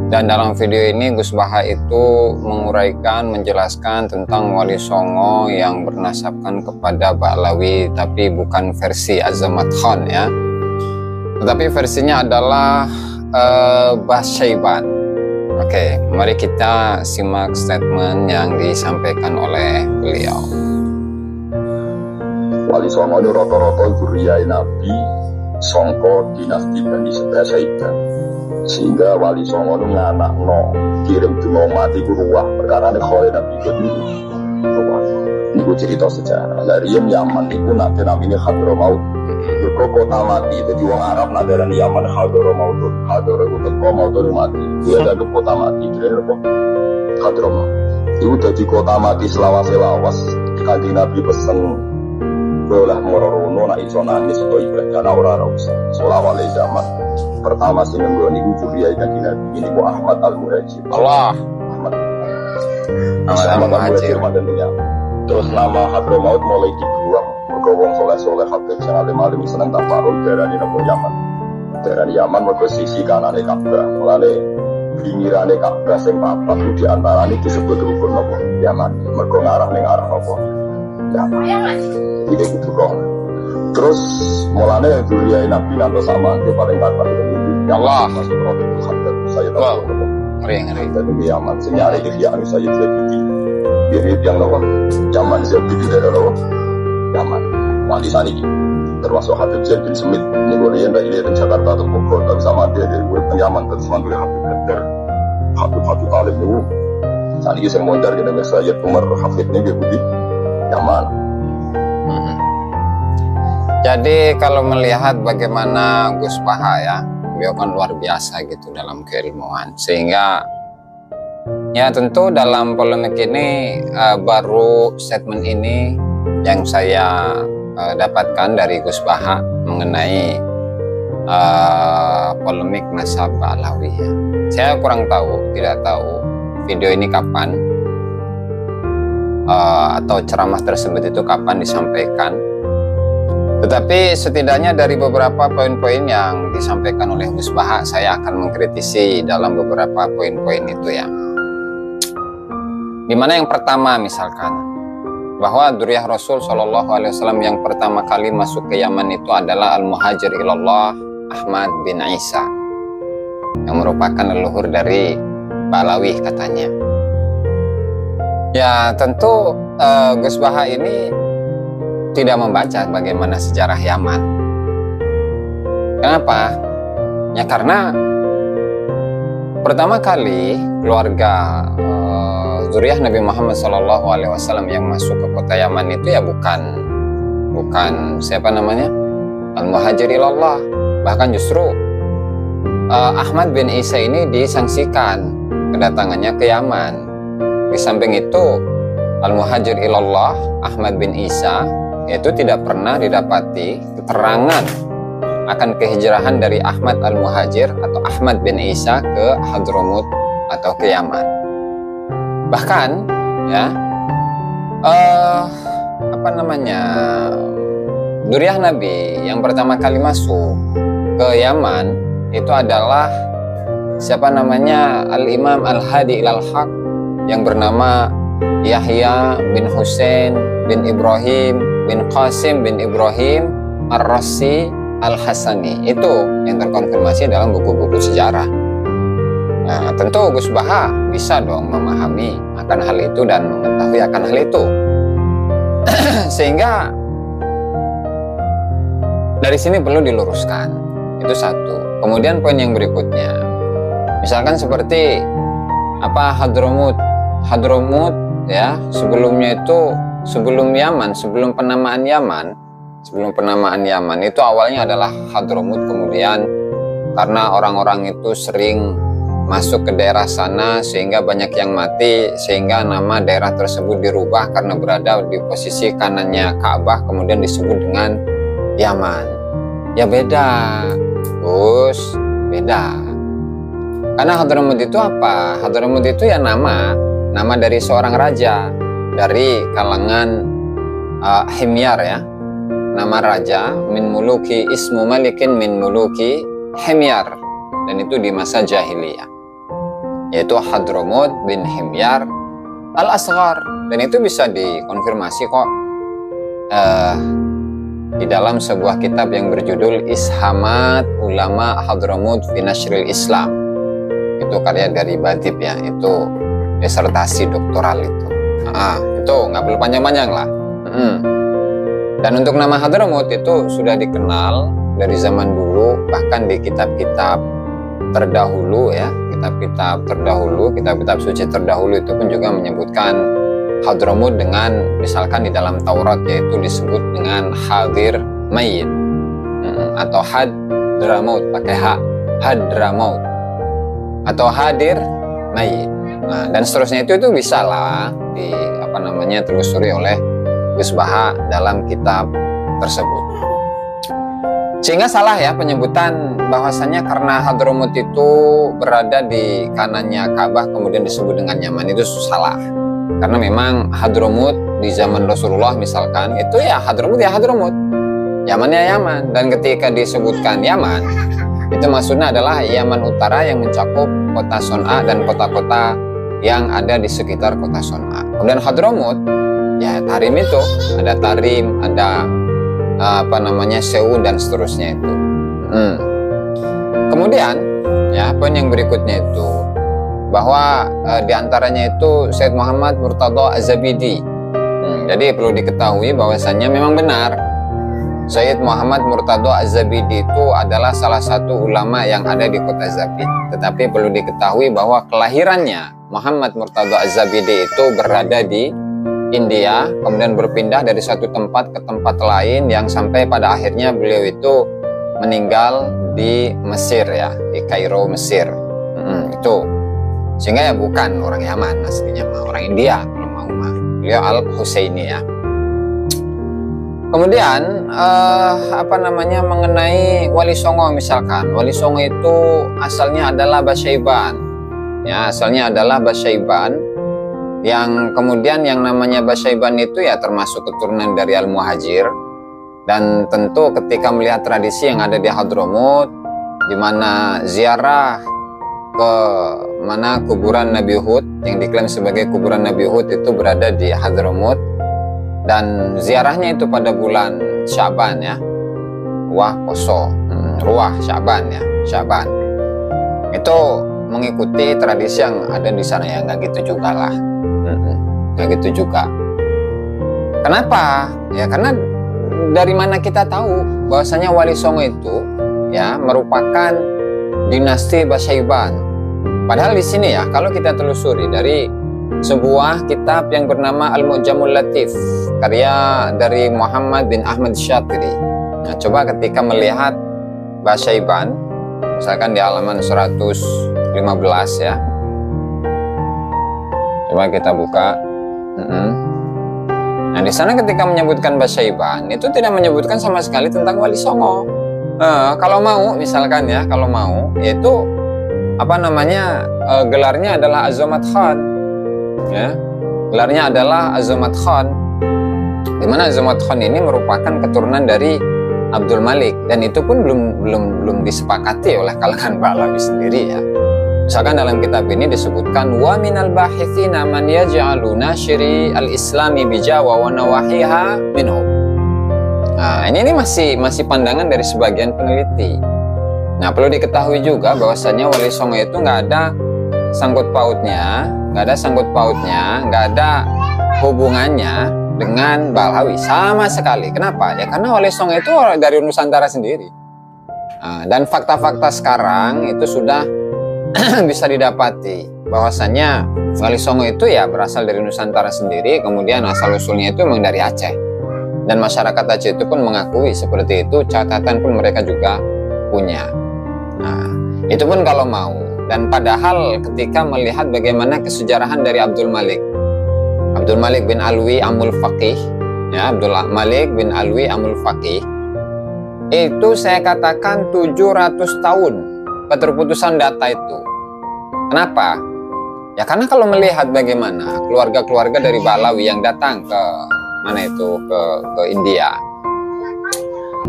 Dan dalam video ini Gus Baha itu menguraikan, menjelaskan tentang Wali Songo yang bernasabkan kepada Ba'alawi, tapi bukan versi Azamat Khan ya. Tetapi versinya adalah Bas Syaiban. Oke, mari kita simak statement yang disampaikan oleh beliau. Wali Songo itu rata-rata zuriyah Nabi songko dinasti Bani Syaiban. Sehingga Wali Songo itu nganakno kirim dungo mati ku ruah perkara ini kholid Nabi itu ruah. Ini cerita sejarah. Dari Yaman itu nanti namanya Hadramaut. Berko kota mati. Jadi orang Arab nadarani Yaman Hadramaut. Hadramaut itu kota mati. Dia ada kota mati. Kira apa? Hadramaut. Itu jadi kota mati selawas-selawas. Kanjeng Nabi pesen boleh morono nak iso nangis atau ibadah karena orang usah. Selawale zaman. Pertama sih nggak nih curiai Kanjeng Nabi ini ku Ahmad Al-Muhajir. Allah. Ahmad Al-Muhajir madaninya. Terus nama Hadramaut mulai dibuang. Mergo wong soleh-soleh habib sing alim-alim seneng tafarul darani napa Yaman. Darani Yaman mergo sisi kanane Ka'bah. Mulane pinggirane Ka'bah sing papat di antarane disebut rukun napa Yaman. Mergo ngarah ning arah apa? Yaman. Iki kudu kok. Terus mulane duriya Nabi ngantos sama ke paling kata ini. Ya Allah masuk roh itu hadir saya tahu. Ngeri. Dan di Yaman senyari ke yang saya jadi. Jadi yang lawan zaman saya pikir dari lawan Yaman. Nanti saat ini termasuk Habib Zain bin Smith ini boleh yang dari Jakarta atau Bogor tapi sama dia dari Yaman terus manggil Habib Haddar Habib Alim itu saat ini saya mondar ke nama saya Umar Habib ini di Yaman. Jadi kalau melihat bagaimana Gus Baha ya, beliau kan luar biasa gitu dalam keilmuan, sehingga ya tentu dalam polemik ini baru statement ini yang saya dapatkan dari Gus Baha mengenai polemik nasab Ba'alawi ya. Saya kurang tahu, tidak tahu video ini kapan atau ceramah tersebut itu kapan disampaikan. Tetapi setidaknya dari beberapa poin-poin yang disampaikan oleh Gus Baha, saya akan mengkritisi dalam beberapa poin-poin itu ya. Dimana yang pertama misalkan bahwa dzurriyyah Rasul Shallallahu Alaihi Wasallam yang pertama kali masuk ke Yaman itu adalah Al-Muhajir ilallah Ahmad bin Isa yang merupakan leluhur dari Ba'alawi katanya. Ya tentu Gus Baha ini tidak membaca bagaimana sejarah Yaman. Kenapa? Ya karena pertama kali keluarga dzurriyyah Nabi Muhammad SAW yang masuk ke kota Yaman itu ya bukan siapa namanya Al-Muhajir ilallah. Bahkan justru Ahmad bin Isa ini disangsikan kedatangannya ke Yaman. Di samping itu Al-Muhajir ilallah Ahmad bin Isa itu tidak pernah didapati keterangan akan kehijrahan dari Ahmad Al-Muhajir atau Ahmad bin Isa ke Hadramaut atau ke Yaman. Bahkan ya dzurriyyah Nabi yang pertama kali masuk ke Yaman itu adalah siapa namanya Al-Imam Al-Hadi ilal Haq yang bernama Yahya bin Husain bin Ibrahim bin Qasim bin Ibrahim Ar-Rasi Al-Hasani. Itu yang terkonfirmasi dalam buku-buku sejarah. Nah, tentu Gus Baha bisa dong memahami akan hal itu dan mengetahui akan hal itu. Sehingga dari sini perlu diluruskan. Itu satu. Kemudian poin yang berikutnya. Misalkan seperti Hadramaut ya, sebelumnya itu sebelum Yaman, sebelum penamaan Yaman itu awalnya adalah Hadramaut, kemudian karena orang-orang itu sering masuk ke daerah sana sehingga banyak yang mati, sehingga nama daerah tersebut dirubah karena berada di posisi kanannya Ka'bah, kemudian disebut dengan Yaman. Ya beda, Gus, beda. Karena Hadramaut itu apa? Hadramaut itu ya nama dari seorang raja dari kalangan Himyar ya. Nama raja min muluki ismu malikin min muluki Himyar, dan itu di masa jahiliyah. yaitu Hadramut bin Himyar al-Asghar, dan itu bisa dikonfirmasi kok di dalam sebuah kitab yang berjudul Ishamat Ulama Hadramut fi Nashril Islam. Itu karya dari Badib ya, itu disertasi doktoral itu. Itu nggak perlu panjang-panjang lah. Dan untuk nama Hadramut itu sudah dikenal dari zaman dulu, bahkan di kitab-kitab terdahulu ya, kitab-kitab suci terdahulu itu pun juga menyebutkan Hadramut dengan misalkan di dalam Taurat yaitu disebut dengan Hadir Mayit atau Hadramaut pakai H, Hadramaut atau Hadir Mayit. Nah, dan seterusnya itu bisa lah telusuri oleh Gus Baha dalam kitab tersebut. Sehingga salah ya penyebutan bahwasanya karena Hadramut itu berada di kanannya Ka'bah kemudian disebut dengan Yaman, itu salah. Karena memang Hadramut di zaman Rasulullah misalkan itu ya Hadramut, Yaman ya Yaman, dan ketika disebutkan Yaman itu maksudnya adalah Yaman Utara yang mencakup kota Son'a dan kota-kota yang ada di sekitar kota Son'a. Kemudian Hadramut ya Tarim itu ada Tarim, ada Seun dan seterusnya itu. Kemudian ya poin yang berikutnya itu bahwa diantaranya itu Sayyid Muhammad Murtadha Az-Zabidi. Jadi perlu diketahui bahwasannya memang benar Sayyid Muhammad Murtadha Az-Zabidi itu adalah salah satu ulama yang ada di kota Zabid. Tetapi perlu diketahui bahwa kelahirannya Muhammad Murtadha Az-Zabidi itu berada di India, kemudian berpindah dari satu tempat ke tempat lain yang sampai pada akhirnya beliau itu meninggal di Mesir ya, di Kairo, Mesir. Itu sehingga ya bukan orang Yaman aslinya, orang India kalau mau mah. Beliau Al-Husaini ya. Kemudian mengenai Wali Songo misalkan, Wali Songo itu asalnya adalah Basyaiban. Ya, asalnya adalah Basyaiban, yang kemudian yang namanya Basyaiban itu ya termasuk keturunan dari Al-Muhajir. Dan tentu ketika melihat tradisi yang ada di Hadramut, di mana ziarah ke mana kuburan Nabi Hud yang diklaim sebagai kuburan Nabi Hud itu berada di Hadramut, dan ziarahnya itu pada bulan Syaban ya, Ruah Syaban ya, Syaban itu mengikuti tradisi yang ada di sana ya, nggak gitu juga lah, nggak gitu juga. Kenapa? Ya karena dari mana kita tahu bahwasanya Wali Songo itu ya merupakan dinasti Basyaiban. Padahal di sini ya, kalau kita telusuri dari sebuah kitab yang bernama Al-Mu'jamul Latif, karya dari Muhammad bin Ahmad Syatiri. Nah, coba ketika melihat Basyaiban, misalkan di halaman 115 ya. Coba kita buka. Nah, di sana ketika menyebutkan Basyaiban, itu tidak menyebutkan sama sekali tentang Wali Songo. Kalau mau, misalkan ya, yaitu gelarnya adalah Azamat Khan ya, gelarnya adalah Azamat Khan, dimana Azamat Khan ini merupakan keturunan dari Abdul Malik, dan itu pun belum disepakati oleh kalangan Pahlawi sendiri ya. Misalkan dalam kitab ini disebutkan wa minal bahithina man yaj'alu nashri al-islami bi Jawa wa nawahiha minhum. Nah, ini masih pandangan dari sebagian peneliti. Nah, perlu diketahui juga bahwasannya Wali Songo itu nggak ada sangkut pautnya, nggak ada hubungannya dengan Pahlawi sama sekali. Kenapa? Ya karena Wali Songo itu dari Nusantara sendiri. Dan fakta-fakta sekarang itu sudah bisa didapati bahwasannya Wali Songo itu ya berasal dari Nusantara sendiri, kemudian asal usulnya itu memang dari Aceh. Dan masyarakat Aceh itu pun mengakui seperti itu, catatan pun mereka juga punya. Nah, itu pun kalau mau. Dan padahal ketika melihat bagaimana kesejarahan dari Abdul Malik bin Alwi Amul Faqih ya, Abdul Malik bin Alwi Amul Faqih itu saya katakan 700 tahun keterputusan data itu. Kenapa? Ya karena kalau melihat bagaimana keluarga-keluarga dari Pahlawi yang datang ke ke India,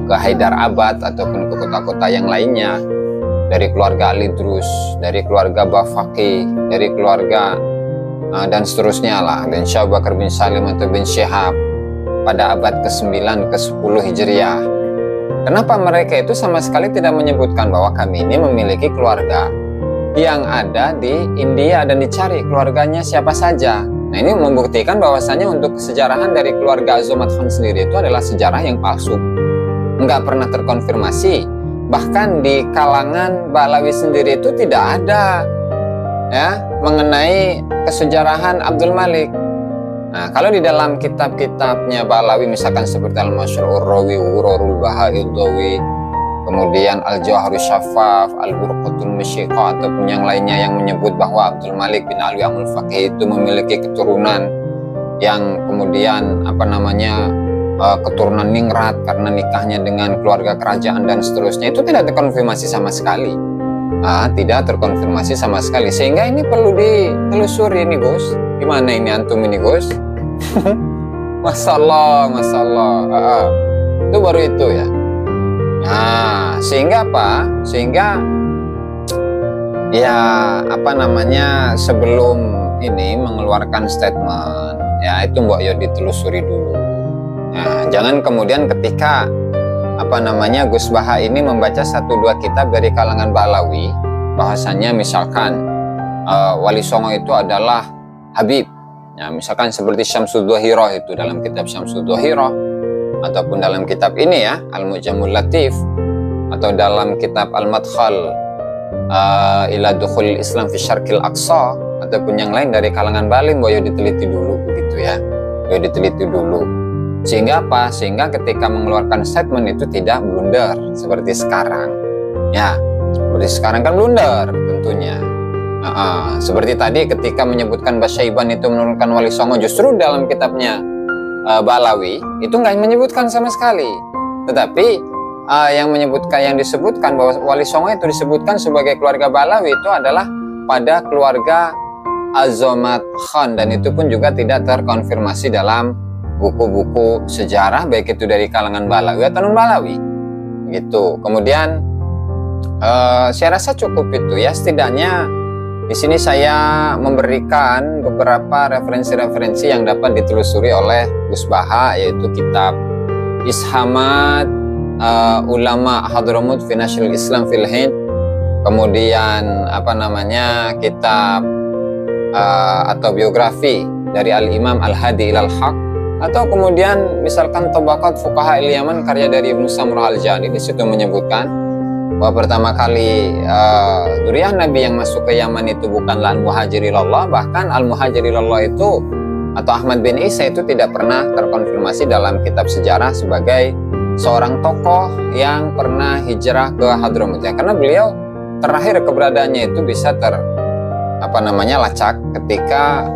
ke Hyderabad ataupun ke kota-kota yang lainnya, dari keluarga Al-Idrus, dari keluarga Bafaki, dari keluarga dan seterusnya lah, bin Syah Bakar bin Salim atau bin Syihab pada abad ke-9 ke-10 Hijriah. Kenapa mereka itu sama sekali tidak menyebutkan bahwa kami ini memiliki keluarga yang ada di India dan dicari keluarganya siapa saja. Nah, ini membuktikan bahwasanya untuk kesejarahan dari keluarga Azomat Khan sendiri itu adalah sejarah yang palsu, nggak pernah terkonfirmasi. Bahkan di kalangan Ba'lawi sendiri itu tidak ada ya mengenai kesejarahan Abdul Malik. Nah, kalau di dalam kitab-kitabnya Ba'lawi misalkan seperti Al-Masyru' Ur-Rawi, Ghurarul Baha'idhawi, kemudian Al-Jawharus Syaffaf, Al-Burqatul Misyiqah ataupun yang lainnya yang menyebut bahwa Abdul Malik bin Alwi Al-Faqih itu memiliki keturunan yang kemudian keturunan ningrat karena nikahnya dengan keluarga kerajaan dan seterusnya, itu tidak terkonfirmasi sama sekali. Tidak terkonfirmasi sama sekali, sehingga ini perlu ditelusuri nih Gus. Gimana ini antum ini Gus? Masya Allah. Itu baru itu ya. Nah, sehingga apa? Sehingga sebelum ini mengeluarkan statement ya itu mbok yo ditelusuri dulu. Nah, jangan kemudian ketika Gus Baha ini membaca 1-2 kitab dari kalangan Ba'lawi, bahasanya misalkan Wali Songo itu adalah Habib. Ya, misalkan seperti Syamsud Dhahirah itu dalam kitab Syamsud Dhahirah, ataupun dalam kitab ini ya Al-Mu'jamul Latif, atau dalam kitab Al-Madkhal ila Dukhulil Islam fi Syarqil Aqsa, ataupun yang lain dari kalangan Ba'lawi, boyo diteliti dulu begitu ya. Boyo diteliti dulu. Sehingga apa? Sehingga ketika mengeluarkan statement itu tidak blunder seperti sekarang. Ya, seperti sekarang kan blunder tentunya. Seperti tadi ketika menyebutkan Basyaiban itu menurunkan Wali Songo, justru dalam kitabnya Ba'lawi itu nggak menyebutkan sama sekali. Tetapi yang disebutkan bahwa Wali Songo itu disebutkan sebagai keluarga Ba'lawi itu adalah pada keluarga Azomat Khan, dan itu pun juga tidak terkonfirmasi dalam buku-buku sejarah baik itu dari kalangan Ba'lawi atau non Ba'lawi gitu. Kemudian saya rasa cukup itu ya, setidaknya di sini saya memberikan beberapa referensi-referensi yang dapat ditelusuri oleh Gus Baha, yaitu kitab Ishamat Ulama Hadramut fi Nashril Islam fil Hind, kemudian kitab atau biografi dari Al-Imam Al-Hadi Ilal Haq, atau kemudian misalkan Tabaqat Fuqaha Yaman karya dari Ibnu Samrah Al-Jadi. Di situ menyebutkan bahwa pertama kali dzurriyyah Nabi yang masuk ke Yaman itu bukanlah Al-Muhajirilallah, bahkan Al-Muhajirilallah itu atau Ahmad bin Isa itu tidak pernah terkonfirmasi dalam kitab sejarah sebagai seorang tokoh yang pernah hijrah ke Hadramut ya, karena beliau terakhir keberadaannya itu bisa lacak ketika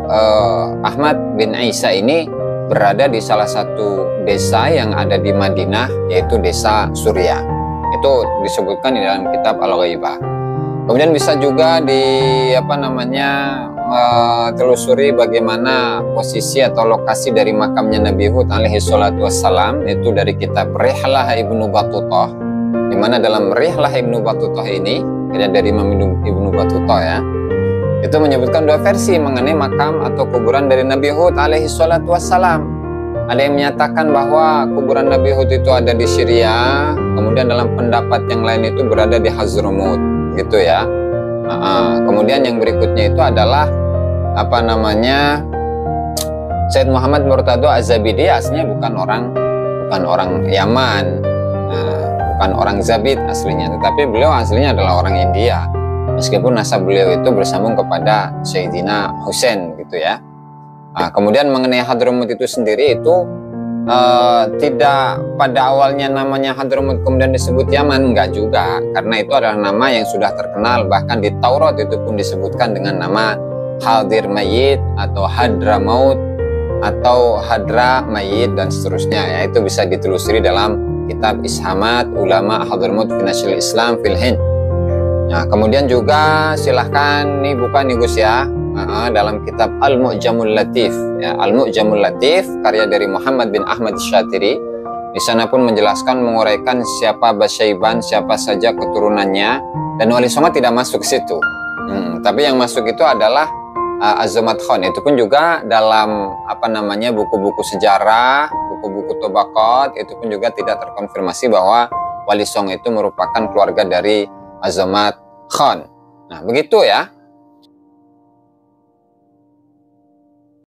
Ahmad bin Isa ini berada di salah satu desa yang ada di Madinah, yaitu desa Surya. Itu disebutkan di dalam kitab Al-Ghaibah. Kemudian bisa juga telusuri bagaimana posisi atau lokasi dari makamnya Nabi Hud alaihi salatu wassalam, itu dari kitab Rihlah Ibnu Battutah, di mana dalam Rihlah Ibnu Battutah ini, dari Imam Ibnu Battutah ya, itu menyebutkan 2 versi mengenai makam atau kuburan dari Nabi Hud alaihi salatu wassalam. Ada yang menyatakan bahwa kuburan Nabi Hud itu ada di Syria, kemudian dalam pendapat yang lain itu berada di Hadramut gitu ya. Kemudian yang berikutnya itu adalah Said Muhammad Murtado Az-Zabidi, aslinya bukan orang Yaman, bukan orang Zabid aslinya, tetapi beliau aslinya adalah orang India, meskipun nasab beliau itu bersambung kepada Sayyidina Husain gitu ya. Kemudian mengenai Hadramut itu sendiri itu tidak pada awalnya namanya Hadramut kemudian disebut Yaman, enggak juga, karena itu adalah nama yang sudah terkenal, bahkan di Taurat itu pun disebutkan dengan nama Hadir Mayyit atau Hadramaut atau Hadra Mayyit dan seterusnya ya. Itu bisa ditelusuri dalam kitab Ishamat Ulama Hadramut fi Nashril Islam fil Hind. Nah, kemudian juga silahkan nih buka nih Gus ya, dalam kitab Al-Mu'jamul Latif ya, Al-Mu'jamul Latif karya dari Muhammad bin Ahmad Syatiri. Di sana pun menjelaskan, menguraikan siapa Basyaiban, siapa saja keturunannya, Dan Wali Songo tidak masuk ke situ. Tapi yang masuk itu adalah Azamat Khan. Itu pun juga dalam buku-buku sejarah, buku-buku Tobaqat, itu pun juga tidak terkonfirmasi bahwa Wali Songo itu merupakan keluarga dari Azamat Khan. Nah, begitu ya.